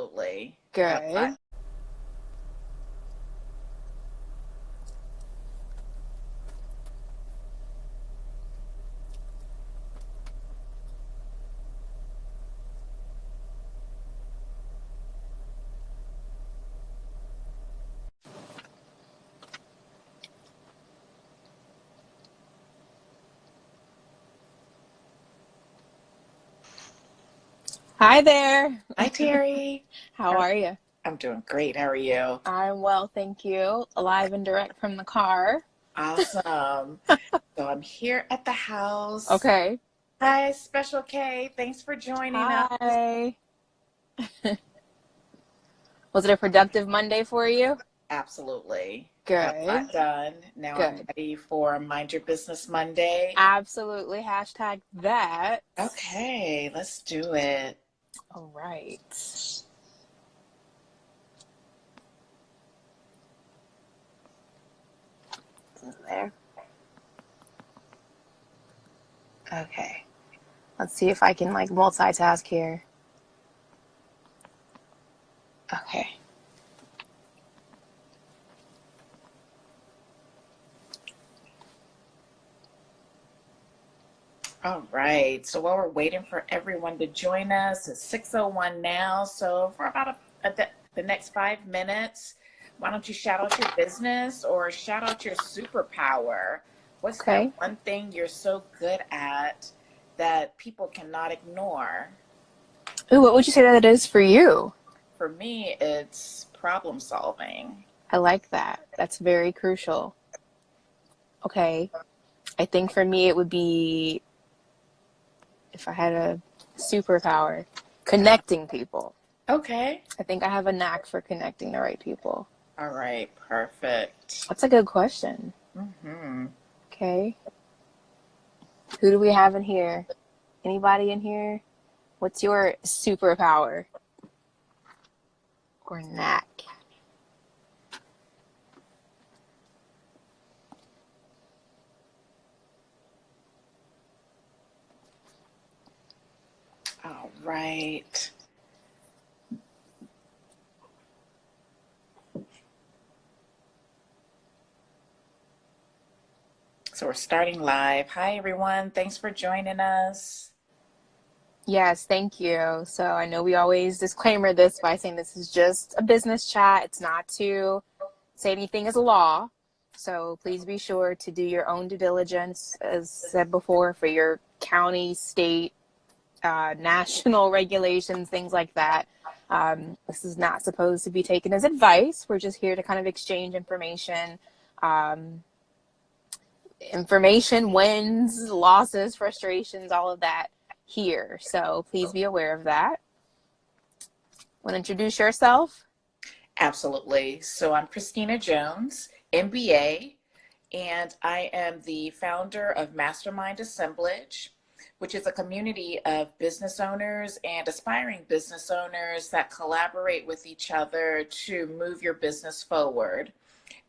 absolutely. Good. Hi there. Hi, Terry. How are you? I'm doing great. How are you? I'm well, thank you. Alive and direct from the car. Awesome. So I'm here at the house. Okay. Hi, Special K. Thanks for joining us. Hi. Was it a productive Monday for you? Absolutely. Got a Good. lot done. Now I'm Good. ready for Mind Your Business Monday. Absolutely. Hashtag that. Okay, let's do it. All right. There. Okay. Let's see if I can like multitask here. Okay. All right. So while we're waiting for everyone to join us, it's 6:01 now. So for about the next 5 minutes, why don't you shout out your business or shout out your superpower? What's that Okay. one thing you're so good at that people cannot ignore? Ooh, what would you say that it is for you? For me, it's problem solving. I like that. That's very crucial. Okay. I think for me it would be, if I had a superpower, connecting people. Okay. I think I have a knack for connecting the right people. All right. Perfect. That's a good question. Mm-hmm. Okay. Who do we have in here? Anybody in here? What's your superpower or knack? All right. So we're starting live. Hi, everyone. Thanks for joining us. Yes, thank you. So I know we always disclaimer this by saying this is just a business chat. It's not to say anything is a law. So please be sure to do your own due diligence, as said before, for your county, state, national regulations, things like that. This is not supposed to be taken as advice. We're just here to kind of exchange information. Information, wins, losses, frustrations, all of that here. So please be aware of that. Want to introduce yourself? Absolutely. So I'm Christina Jones, MBA, and I am the founder of Mastermind Assemblage, which is a community of business owners and aspiring business owners that collaborate with each other to move your business forward.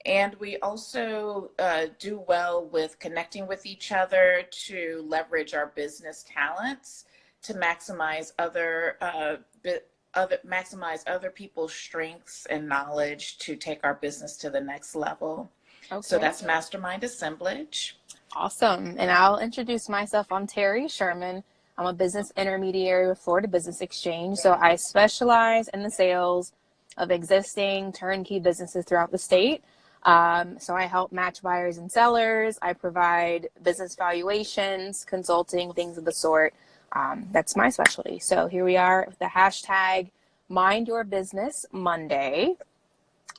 And we also do well with connecting with each other to leverage our business talents to maximize other people's strengths and knowledge to take our business to the next level. So Okay. that's Mastermind Assemblage. Awesome. And I'll introduce myself. I'm Terry Sherman. I'm a business intermediary with Florida Business Exchange. So I specialize in the sales of existing turnkey businesses throughout the state. So I help match buyers and sellers. I provide business valuations, consulting, things of the sort. That's my specialty. So here we are with the hashtag Mind Your Business Monday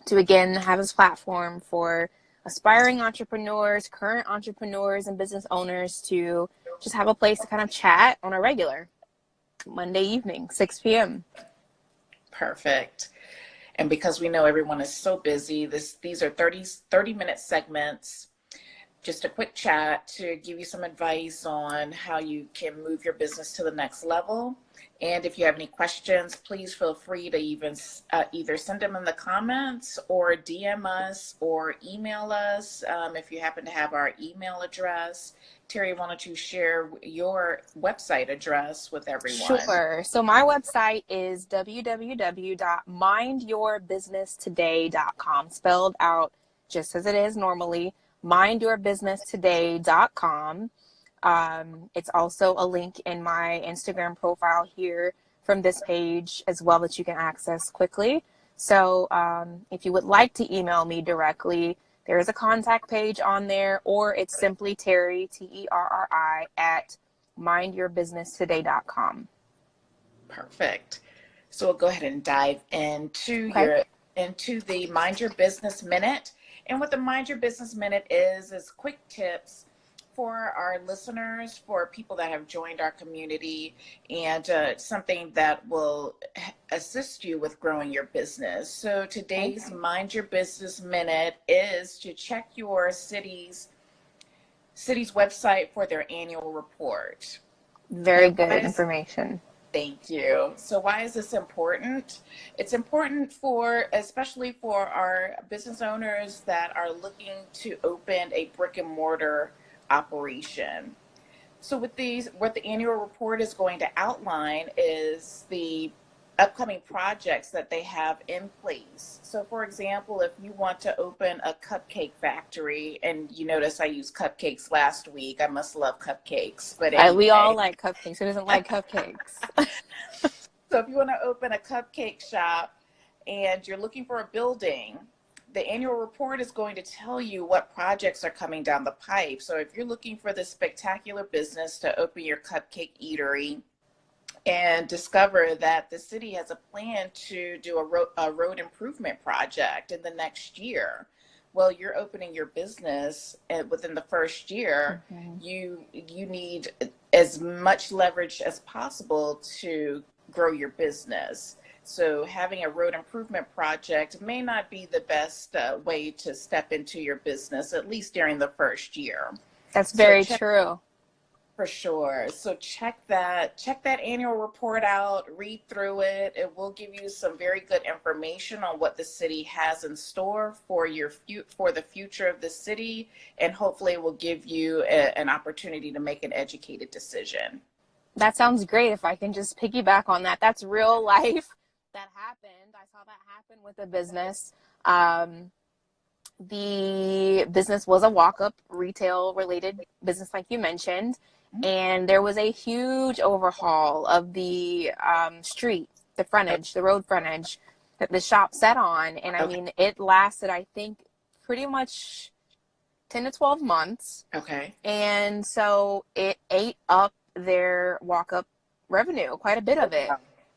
to again have this platform for aspiring entrepreneurs, current entrepreneurs, and business owners to just have a place to kind of chat on a regular Monday evening, 6 p.m. Perfect. And because we know everyone is so busy, these are 30-minute segments, just a quick chat to give you some advice on how you can move your business to the next level. And if you have any questions, please feel free to even either send them in the comments or DM us or email us if you happen to have our email address. Terry, why don't you share your website address with everyone? Sure. So my website is www.mindyourbusinesstoday.com, spelled out just as it is normally, mindyourbusinesstoday.com. It's also a link in my Instagram profile here from this page as well that you can access quickly. So if you would like to email me directly, there is a contact page on there, or it's simply Terry, Terri, at mindyourbusinesstoday.com. Perfect. So we'll go ahead and dive Okay. into the Mind Your Business Minute. And what the Mind Your Business Minute is quick tips for our listeners, for people that have joined our community, and something that will assist you with growing your business. So Okay. today's Mind Your Business Minute is to check your city's website for their annual report. Very And why good is information. Thank you. So why is this important? It's important especially for our business owners that are looking to open a brick and mortar operation. So what the annual report is going to outline is the upcoming projects that they have in place. So for example, if you want to open a cupcake factory, and you notice I used cupcakes last week, I must love cupcakes. But We all anyway, like cupcakes. Who doesn't like cupcakes? so if you want to open a cupcake shop and you're looking for a building, the annual report is going to tell you what projects are coming down the pipe. So if you're looking for this spectacular business to open your cupcake eatery and discover that the city has a plan to do a road improvement project in the next year, well, you're opening your business, and within the first year, Mhm. you need as much leverage as possible to grow your business. So having a road improvement project may not be the best way to step into your business, at least during the first year. That's So very check true. for sure. So check that annual report out, read through it. It will give you some very good information on what the city has in store for for the future of the city, and hopefully it will give you an opportunity to make an educated decision. That sounds great. If I can just piggyback on that, that's real life that happened. I saw that happen with a business. Um, the business was a walk-up retail related business, like you mentioned, and there was a huge overhaul of the street, the frontage, the road frontage that the shop sat on. And I Okay. mean, it lasted, I think, pretty much 10 to 12 months. Okay. And so it ate up their walk-up revenue, quite a bit of it,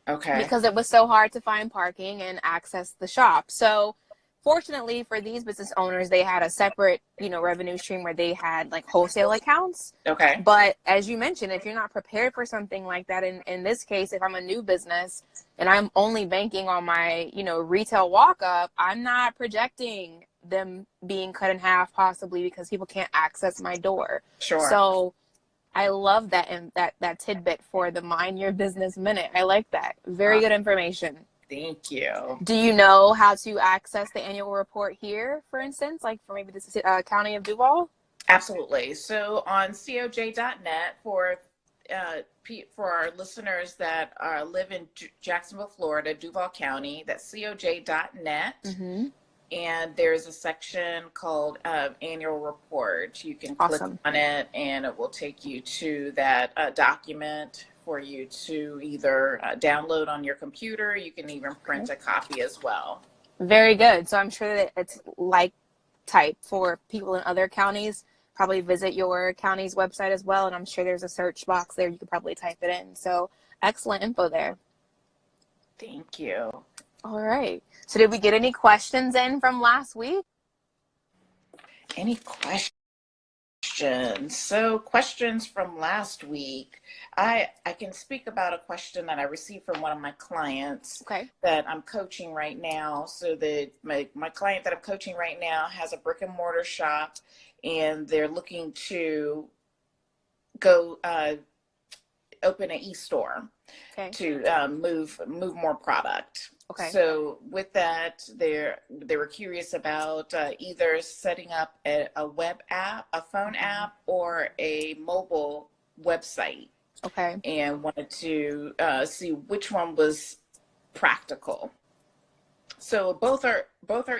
Okay. because it was so hard to find parking and access the shop. So fortunately for these business owners, they had a separate, revenue stream where they had like wholesale accounts. Okay. But as you mentioned, if you're not prepared for something like that, in this case, if I'm a new business and I'm only banking on my, retail walk up, I'm not projecting them being cut in half possibly because people can't access my door. Sure. So I love that, and that tidbit for the Mind Your Business Minute. I like that. Very Uh, good information. Thank you. Do you know how to access the annual report here, for instance, like for maybe the County of Duval? Absolutely. So on coj.net for our listeners that live in Jacksonville, Florida, Duval County, that's coj.net. Mm-hmm. And there's a section called annual report. You can click Awesome. on it and it will take you to that document for you to either download on your computer. You can even print Okay. a copy as well. Very good. So I'm sure that it's like type for people in other counties. Probably visit your county's website as well, and I'm sure there's a search box there. You could probably type it in. So excellent info there. Thank you. All right. So did we get any questions in from last week? Any questions? So questions from last week. I can speak about a question that I received from one of my clients Okay. that I'm coaching right now. So my client that I'm coaching right now has a brick and mortar shop, and they're looking to go open an e-store Okay. to move more product. Okay. So with that, they were curious about either setting up a web app, a phone app, or a mobile website, Okay. and wanted to see which one was practical. So both are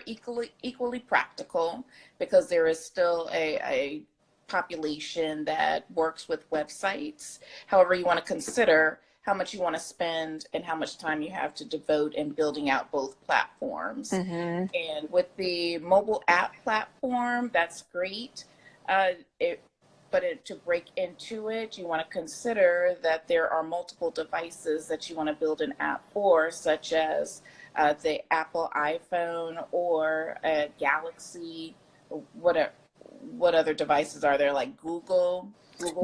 equally practical because there is still a population that works with websites. However, you want to consider how much you want to spend and how much time you have to devote in building out both platforms. Mm-hmm. And with the mobile app platform, that's great. Uh, it, to break into it, you want to consider that there are multiple devices that you want to build an app for, such as the Apple iPhone or a Galaxy. What what other devices are there? Like I Google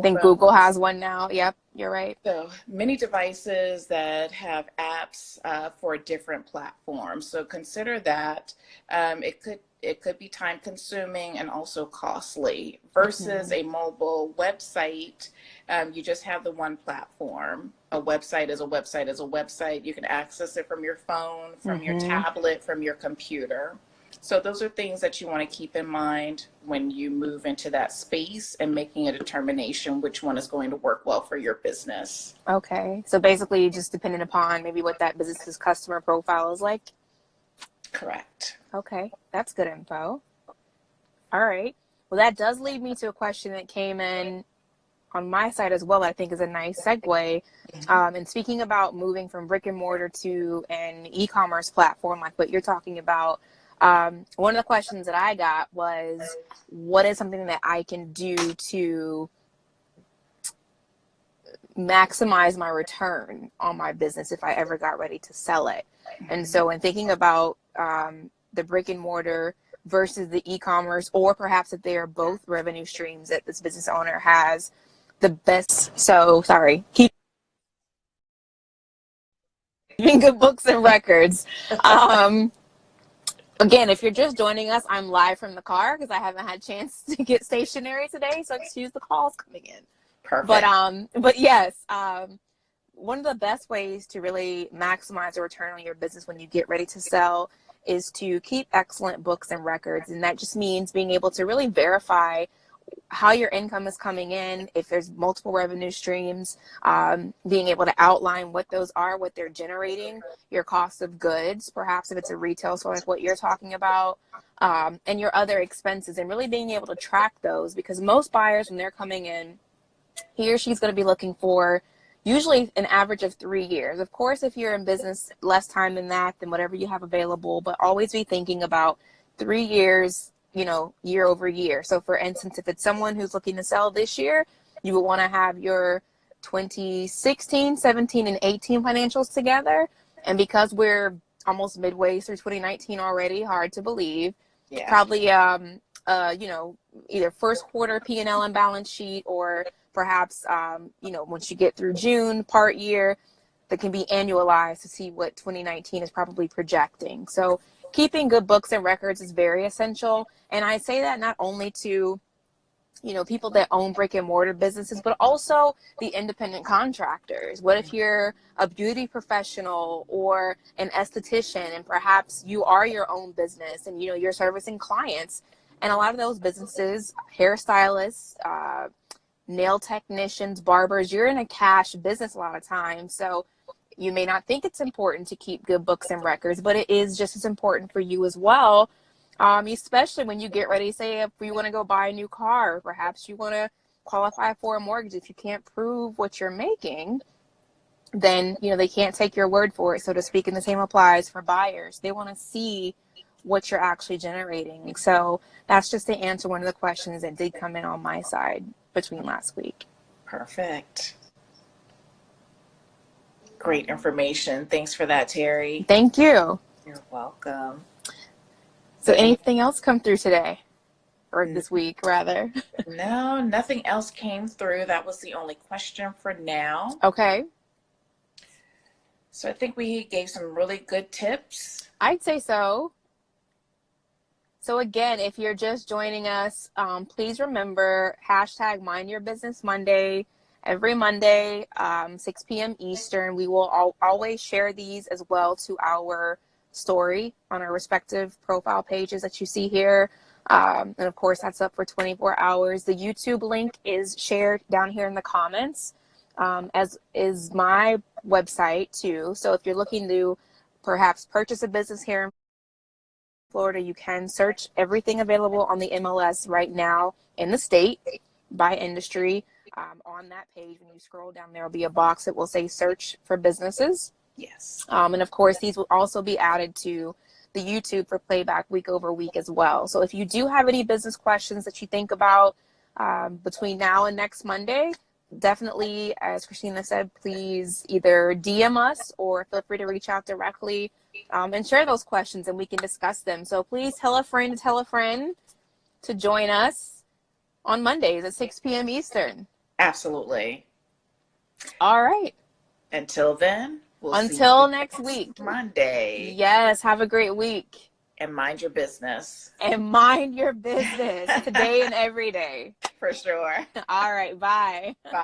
think Google phones. has one now. Yep, you're right. So many devices that have apps for different platforms. So consider that it could be time consuming and also costly versus Mm-hmm. a mobile website. You just have the one platform. A website is a website is a website. You can access it from your phone, from your Mm-hmm. tablet, from your computer. So those are things that you want to keep in mind when you move into that space and making a determination which one is going to work well for your business. Okay. So basically just depending upon maybe what that business's customer profile is like. Correct. Okay. That's good info. All right. Well, that does lead me to a question that came in on my side as well, that I think is a nice segue. And speaking about moving from brick and mortar to an e-commerce platform like what you're talking about, one of the questions that I got was, what is something that I can do to maximize my return on my business if I ever got ready to sell it? And so in thinking about the brick and mortar versus the e-commerce, or perhaps if they are both revenue streams that this business owner has, the best, so sorry, keeping good books and records. Again, if you're just joining us, I'm live from the car because I haven't had a chance to get stationary today, so excuse the calls coming in. Perfect. But yes, one of the best ways to really maximize the return on your business when you get ready to sell is to keep excellent books and records, and that just means being able to really verify how your income is coming in, if there's multiple revenue streams, being able to outline what those are, what they're generating, your cost of goods, perhaps if it's a retail store like what you're talking about, and your other expenses, and really being able to track those, because most buyers, when they're coming in, he or she's going to be looking for usually an average of 3 years. Of course, if you're in business less time than that, then whatever you have available, but always be thinking about 3 years, year over year. So for instance, if it's someone who's looking to sell this year, you would want to have your 2016, 17, and 18 financials together. And because we're almost midway through 2019 already, hard to believe, Yeah. probably, either first quarter P&L and balance sheet, or perhaps, once you get through June, part year, that can be annualized to see what 2019 is probably projecting. So keeping good books and records is very essential. And I say that not only to, people that own brick and mortar businesses, but also the independent contractors. What if you're a beauty professional or an esthetician, and perhaps you are your own business and, you're servicing clients? And a lot of those businesses, hairstylists, nail technicians, barbers, you're in a cash business a lot of times. So you may not think it's important to keep good books and records, but it is just as important for you as well, especially when you get ready, say, if you want to go buy a new car, or perhaps you want to qualify for a mortgage. If you can't prove what you're making, then, they can't take your word for it, so to speak. And the same applies for buyers. They want to see what you're actually generating. So that's just to answer one of the questions that did come in on my side between last week. Perfect. Great information. Thanks for that, Terry. Thank you. You're welcome. So anything else come through today, or this week rather? No, nothing else came through. That was the only question for now. Okay. So I think we gave some really good tips. I'd say so. So again, if you're just joining us, please remember #MindYourBusinessMonday every Monday, 6 p.m. Eastern. We will always share these as well to our story on our respective profile pages that you see here. And of course, that's up for 24 hours. The YouTube link is shared down here in the comments, as is my website too. So if you're looking to perhaps purchase a business here in Florida, you can search everything available on the MLS right now in the state by industry. On that page, when you scroll down, there will be a box that will say search for businesses. Yes. And of course, these will also be added to the YouTube for playback week over week as well. So if you do have any business questions that you think about between now and next Monday, definitely, as Christina said, please either DM us or feel free to reach out directly and share those questions and we can discuss them. So please tell a friend to join us on Mondays at 6 p.m. Eastern. Absolutely. All right. Until then, we'll see Until you next week. Monday. Yes, have a great week. And mind your business. And mind your business today and every day. For sure. All right, bye. Bye.